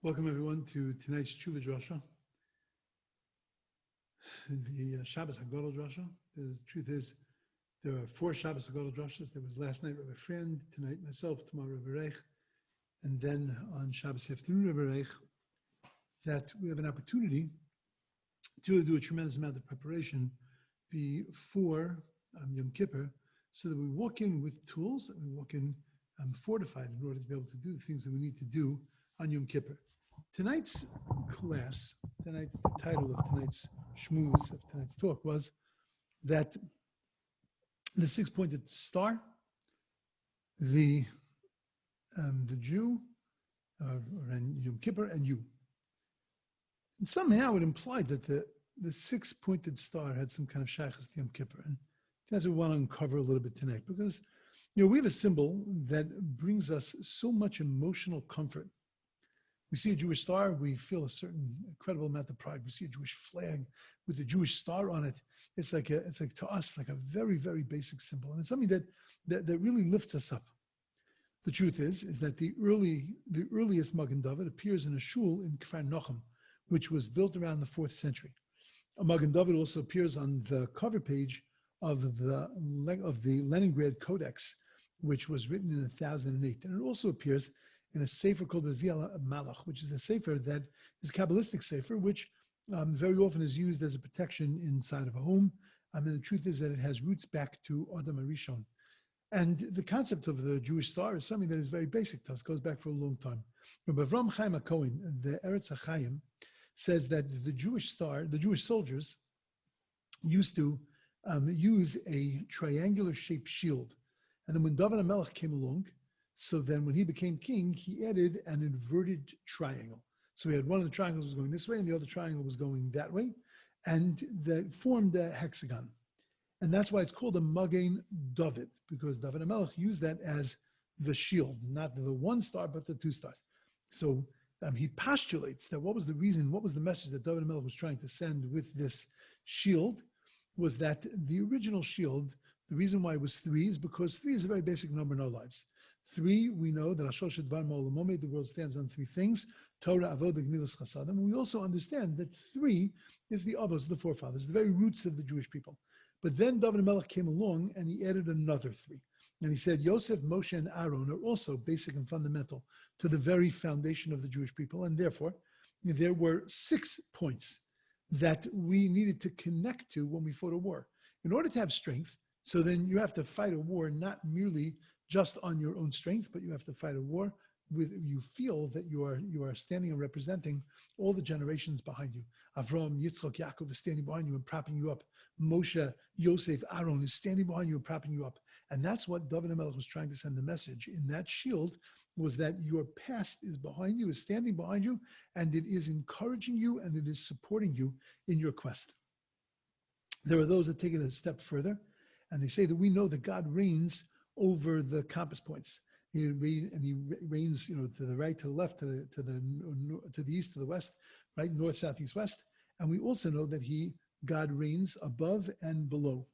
Welcome everyone to tonight's Shuva Drasha, the Shabbos HaGadol Drasha. The truth is, there are 4 Shabbos HaGadol Drashas. There was last night Rabbi Friend, tonight myself, tomorrow Rabbi Reich, and then on Shabbos afternoon Rabbi Reich, that we have an opportunity to do a tremendous amount of preparation before Yom Kippur, so that we walk in with tools, and we walk in fortified in order to be able to do the things that we need to do on Yom Kippur. Tonight's class, the title of tonight's shmooze, of tonight's talk, was that the 6-pointed star, the Jew, and Yom Kippur, and you. And somehow it implied that the 6-pointed star had some kind of shaykhs to Yom Kippur. And that's what we want to uncover a little bit tonight, because we have a symbol that brings us so much emotional comfort. We see a Jewish star, we feel a certain incredible amount of pride. We see a Jewish flag with the Jewish star on it. It's like to us like a very, very basic symbol, and it's something that really lifts us up. The truth is that the earliest Mogen David appears in a shul in Kfar Nochem, which was built around the 4th century. A Mogen David also appears on the cover page of the Leningrad Codex, which was written in 1008, and it also appears in a sefer called Raziel Malach, which is a sefer that is a Kabbalistic sefer, which very often is used as a protection inside of a home. And the truth is that it has roots back to Adam Arishon. And the concept of the Jewish star is something that is very basic to us, goes back for a long time. Rabbi Avram Chaim HaKohen, the Eretz HaChaim, says that the Jewish star, the Jewish soldiers, used to use a triangular shaped shield. And then when David HaMelech came along, so then when he became king, he added an inverted triangle. So he had one of the triangles was going this way and the other triangle was going that way, and that formed a hexagon. And that's why it's called a mogen David, because David HaMelech used that as the shield, not the 1 star, but the 2 stars. So he postulates that what was the message that David HaMelech was trying to send with this shield, was that the original shield, the reason why it was 3 is because 3 is a very basic number in our lives. 3, we know that the world stands on 3 things: Torah, Avodah, Gemilas, Chasadim. We also understand that 3 is the Avos, the forefathers, the very roots of the Jewish people. But then David HaMelech came along and he added another 3. And he said, Yosef, Moshe, and Aaron are also basic and fundamental to the very foundation of the Jewish people. And therefore, there were 6 points that we needed to connect to when we fought a war. In order to have strength, so then you have to fight a war not merely just on your own strength, but you have to fight a war with, you feel that you are standing and representing all the generations behind you. Avram, Yitzchak, Yaakov is standing behind you and propping you up. Moshe, Yosef, Aaron is standing behind you and propping you up. And that's what David HaMelech was trying to send the message in that shield, was that your past is behind you, is standing behind you, and it is encouraging you and it is supporting you in your quest. There are those that take it a step further, and they say that we know that God reigns over the compass points. He reigns, to the right, to the left, to the east, to the west, right, north, south, east, west. And we also know that God reigns above and below.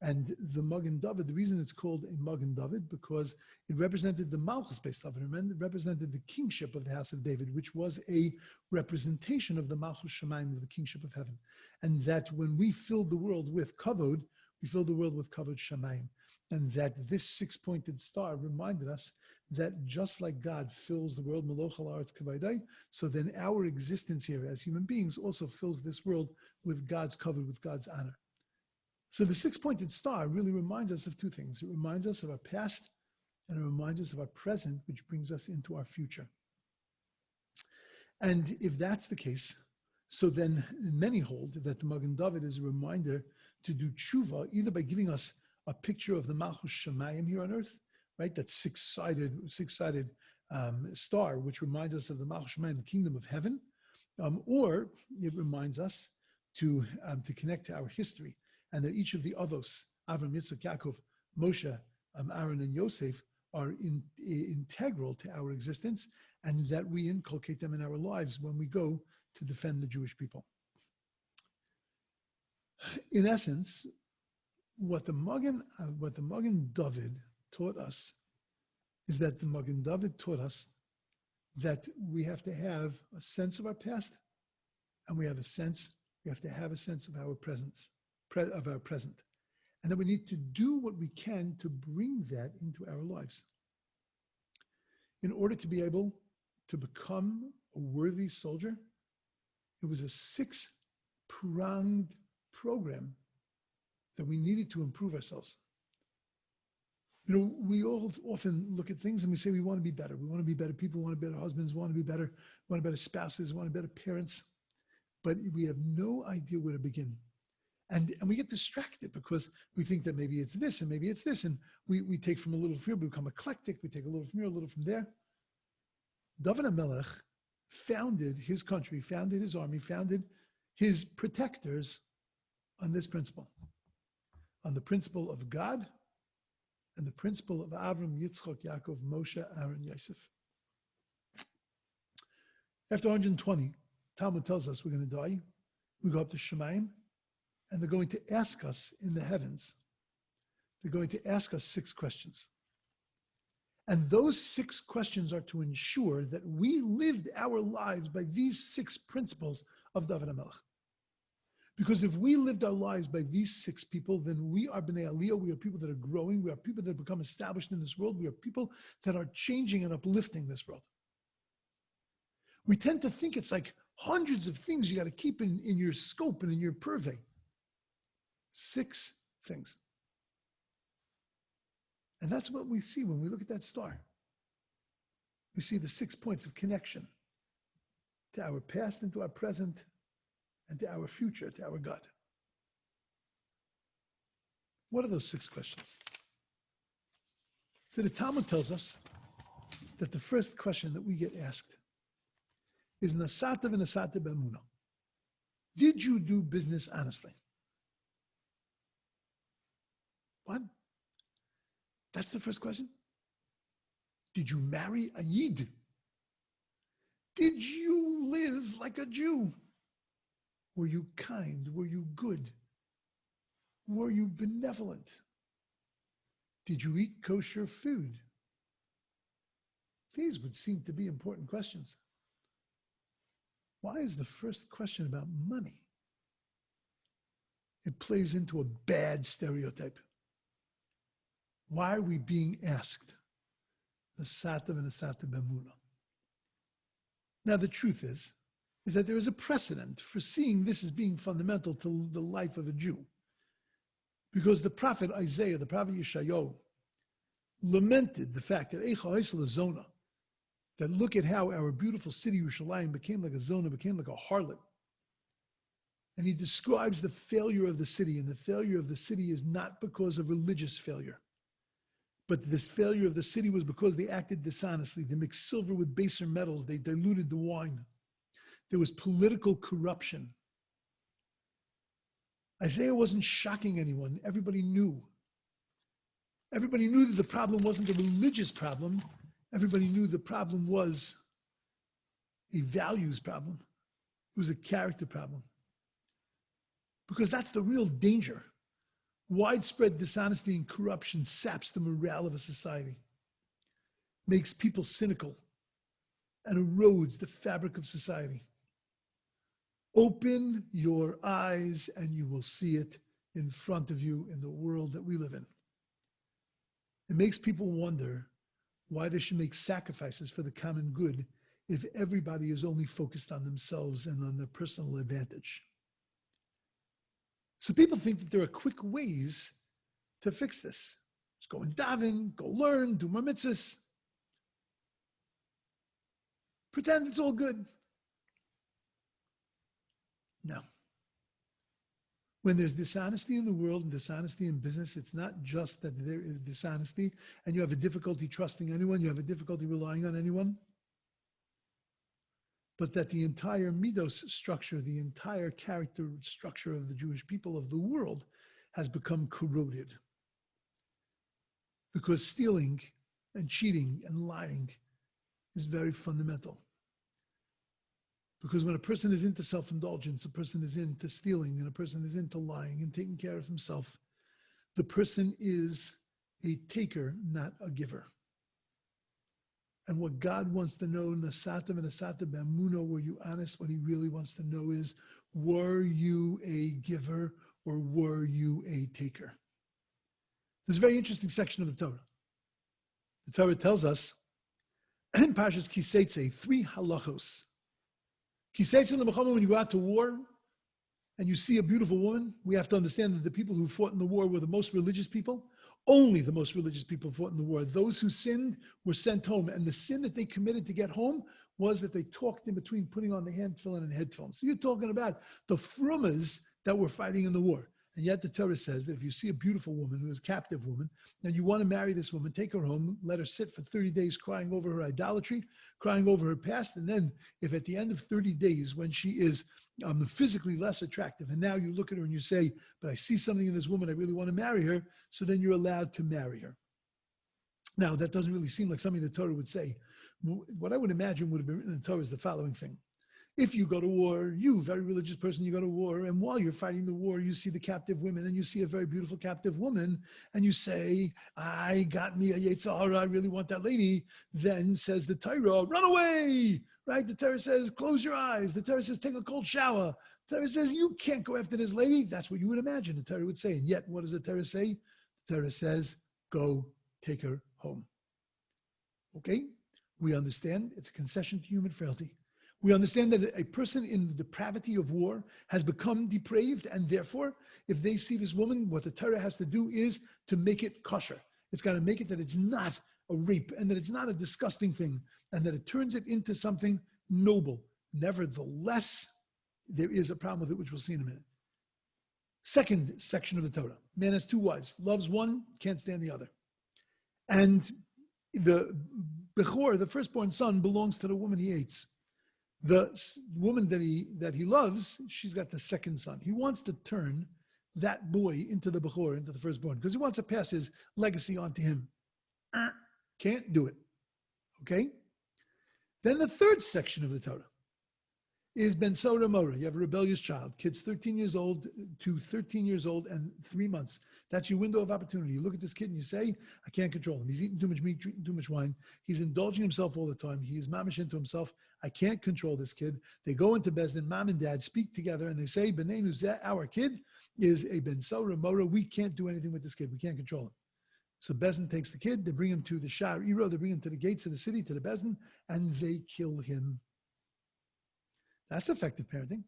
And the Mogen David, the reason it's called a Mogen David, because it represented the Malchus based David, it represented the kingship of the house of David, which was a representation of the Malchus Shemaim, of the kingship of heaven. And that when we filled the world with kavod, we filled the world with kavod Shemaim. And that this 6-pointed star reminded us that just like God fills the world, Maloch al Haaretz Kavaydai, so then our existence here as human beings also fills this world with God's kavod, with God's honor. So the 6-pointed star really reminds us of 2 things. It reminds us of our past, and it reminds us of our present, which brings us into our future. And if that's the case, so then many hold that the Mogen David is a reminder to do tshuva, either by giving us a picture of the Malchus Shemayim here on earth, right? That six-sided star, which reminds us of the Malchus Shemayim, the kingdom of heaven, or it reminds us to connect to our history, and that each of the Avos, Avram, Yitzchak, Yaakov, Moshe, Aaron, and Yosef, are integral to our existence, and that we inculcate them in our lives when we go to defend the Jewish people. In essence, what the Mogen David taught us is that the Mogen David taught us that we have to have a sense of our past, and we have to have a sense of our presence, of our present. And that we need to do what we can to bring that into our lives in order to be able to become a worthy soldier. It was a 6-pronged program that we needed to improve ourselves. You know, we all often look at things and we say we want to be better. We want to be better people, we want to be better husbands, we want to be better, we want to be better spouses, we want to be better parents. But we have no idea where to begin. And we get distracted because we think that maybe it's this and maybe it's this. And we take from a little from here, we become eclectic. We take a little from here, a little from there. David HaMelech founded his country, founded his army, founded his protectors on this principle. On the principle of God and the principle of Avram, Yitzchak, Yaakov, Moshe, Aaron, Yosef. After 120, Talmud tells us we're going to die. We go up to Shemayim, and they're going to ask us in the heavens. They're going to ask us 6 questions. And those 6 questions are to ensure that we lived our lives by these 6 principles of David HaMelech. Because if we lived our lives by these 6 people, then we are B'nai Aliyah, we are people that are growing, we are people that become established in this world, we are people that are changing and uplifting this world. We tend to think it's like hundreds of things you got to keep in your scope and in your purvey. 6 things. And that's what we see when we look at that star. We see the 6 points of connection to our past and to our present and to our future, to our God. What are those 6 questions? So the Talmud tells us that the first question that we get asked is Nasata v'nasata b'emunah. Did you do business honestly? What? That's the first question? Did you marry a Yid? Did you live like a Jew? Were you kind? Were you good? Were you benevolent? Did you eat kosher food? These would seem to be important questions. Why is the first question about money? It plays into a bad stereotype. Why are we being asked? Nasata v'nasata b'emunah. Now the truth is that there is a precedent for seeing this as being fundamental to the life of a Jew. Because the prophet Isaiah, the prophet Yeshayahu, lamented the fact that Eicha Haisel Zona, that look at how our beautiful city Yerushalayim became like a zona, became like a harlot. And he describes the failure of the city, and the failure of the city is not because of religious failure. But this failure of the city was because they acted dishonestly. They mixed silver with baser metals. They diluted the wine. There was political corruption. Isaiah wasn't shocking anyone. Everybody knew. Everybody knew that the problem wasn't a religious problem. Everybody knew the problem was a values problem. It was a character problem. Because that's the real danger. Widespread dishonesty and corruption saps the morale of a society, makes people cynical, and erodes the fabric of society. Open your eyes and you will see it in front of you in the world that we live in. It makes people wonder why they should make sacrifices for the common good if everybody is only focused on themselves and on their personal advantage. So people think that there are quick ways to fix this. Just go and daven, go learn, do more mitzvahs. Pretend it's all good. No. When there's dishonesty in the world and dishonesty in business, it's not just that there is dishonesty and you have a difficulty trusting anyone, you have a difficulty relying on anyone, but that the entire midos structure, the entire character structure of the Jewish people of the world has become corroded. Because stealing and cheating and lying is very fundamental. Because when a person is into self-indulgence, a person is into stealing, and a person is into lying and taking care of himself, the person is a taker, not a giver. And what God wants to know, Nasatam and Nasatam B'Amuno, were you honest? What he really wants to know is, were you a giver or were you a taker? There's a very interesting section of the Torah. The Torah tells us in Parshas Kiseitze, 3 halachos. Kiseitze l'mechama, when you go out to war and you see a beautiful woman, we have to understand that the people who fought in the war were the most religious people. Only the most religious people fought in the war. Those who sinned were sent home. And the sin that they committed to get home was that they talked in between putting on the hand tefillin and headphones. So you're talking about the frumas that were fighting in the war. And yet the Torah says that if you see a beautiful woman who is a captive woman, and you want to marry this woman, take her home, let her sit for 30 days crying over her idolatry, crying over her past. And then if at the end of 30 days, when she is physically less attractive, and now you look at her and you say, but I see something in this woman, I really want to marry her, so then you're allowed to marry her. Now, that doesn't really seem like something the Torah would say. What I would imagine would have been written in the Torah is the following thing. If you go to war, you, very religious person, you go to war, and while you're fighting the war, you see the captive women, and you see a very beautiful captive woman, and you say, I got me a Yetzer Hara, I really want that lady. Then says the Torah, run away, right? The Torah says, close your eyes. The Torah says, take a cold shower. The Torah says, you can't go after this lady. That's what you would imagine the Torah would say. And yet, what does the Torah say? The Torah says, go take her home. Okay? We understand it's a concession to human frailty. We understand that a person in the depravity of war has become depraved, and therefore, if they see this woman, what the Torah has to do is to make it kosher. It's got to make it that it's not a rape, and that it's not a disgusting thing, and that it turns it into something noble. Nevertheless, there is a problem with it, which we'll see in a minute. Second section of the Torah. Man has 2 wives, loves one, can't stand the other. And the Bechor, the firstborn son, belongs to the woman he hates. The woman that he loves, she's got the second son. He wants to turn that boy into the Bechor, into the firstborn, because he wants to pass his legacy on to him. Can't do it. Okay? Then the third section of the Torah is Ben Sora Mora. You have a rebellious child. Kid's 13 years old to 13 years old and 3 months. That's your window of opportunity. You look at this kid and you say, I can't control him. He's eating too much meat, drinking too much wine. He's indulging himself all the time. He's mamish into himself. I can't control this kid. They go into Bezdin, mom and dad speak together and they say, B'nai Nuzeh, our kid is a Ben Sora Mora. We can't do anything with this kid. We can't control him. So Bezdin takes the kid. They bring him to the shiur. They bring him to the gates of the city, to the Bezdin, and they kill him. That's effective parenting.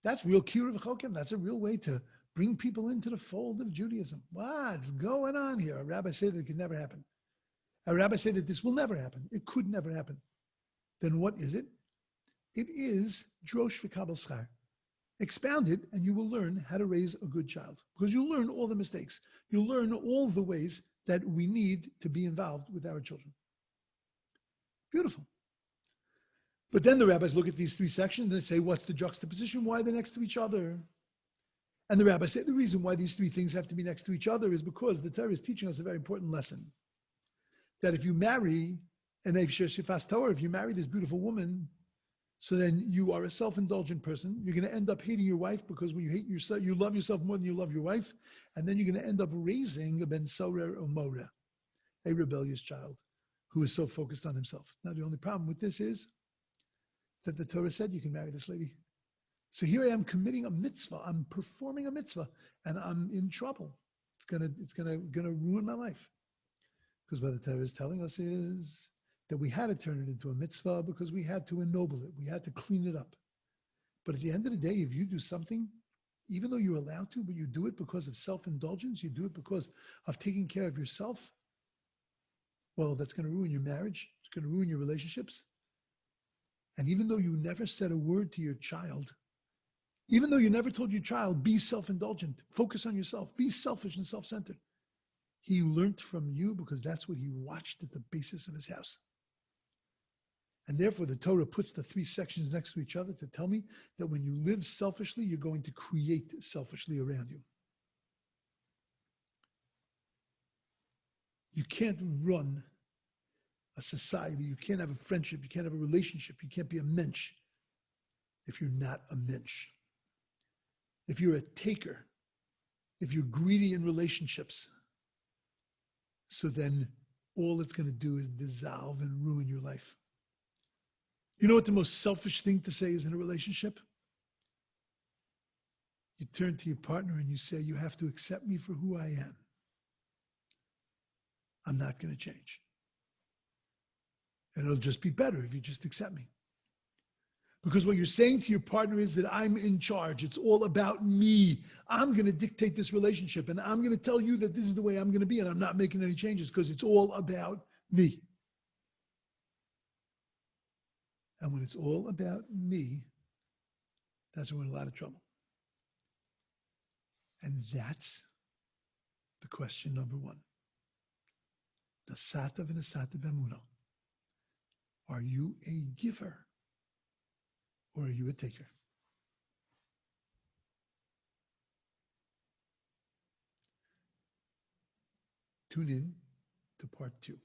That's real kippur v'chokim. That's a real way to bring people into the fold of Judaism. What's going on here? A rabbi said that it could never happen. A rabbi said that this will never happen. It could never happen. Then what is it? It is drosh v'kabel schar. Expound it and you will learn how to raise a good child. Because you'll learn all the mistakes. You'll learn all the ways that we need to be involved with our children. Beautiful. But then the rabbis look at these 3 sections and they say, what's the juxtaposition? Why are they next to each other? And the rabbis say the reason why these 3 things have to be next to each other is because the Torah is teaching us a very important lesson. That if you marry if you marry this beautiful woman, so then you are a self-indulgent person. You're going to end up hating your wife because when you hate yourself, you love yourself more than you love your wife. And then you're going to end up raising a ben sorer or mora, a rebellious child who is so focused on himself. Now, the only problem with this is that the Torah said you can marry this lady. So here I am committing a mitzvah. I'm performing a mitzvah, and I'm in trouble. It's gonna ruin my life. Because what the Torah is telling us is that we had to turn it into a mitzvah because we had to ennoble it. We had to clean it up. But at the end of the day, if you do something, even though you're allowed to, but you do it because of self-indulgence, you do it because of taking care of yourself, well, that's going to ruin your marriage. It's going to ruin your relationships. And even though you never said a word to your child, even though you never told your child, be self-indulgent, focus on yourself, be selfish and self-centered, he learned from you because that's what he watched at the basis of his house. And therefore, the Torah puts the 3 sections next to each other to tell me that when you live selfishly, you're going to create selfishly around you. You can't run a society, you can't have a friendship, you can't have a relationship, you can't be a mensch if you're not a mensch. If you're a taker, if you're greedy in relationships, so then all it's going to do is dissolve and ruin your life. You know what the most selfish thing to say is in a relationship? You turn to your partner and you say, you have to accept me for who I am. I'm not going to change. And it'll just be better if you just accept me. Because what you're saying to your partner is that I'm in charge. It's all about me. I'm going to dictate this relationship, and I'm going to tell you that this is the way I'm going to be, and I'm not making any changes because it's all about me. And when it's all about me, that's when we're in a lot of trouble. And that's the question number one. Nasata v'nasata b'emunah. Are you a giver or are you a taker? Tune in to part 2.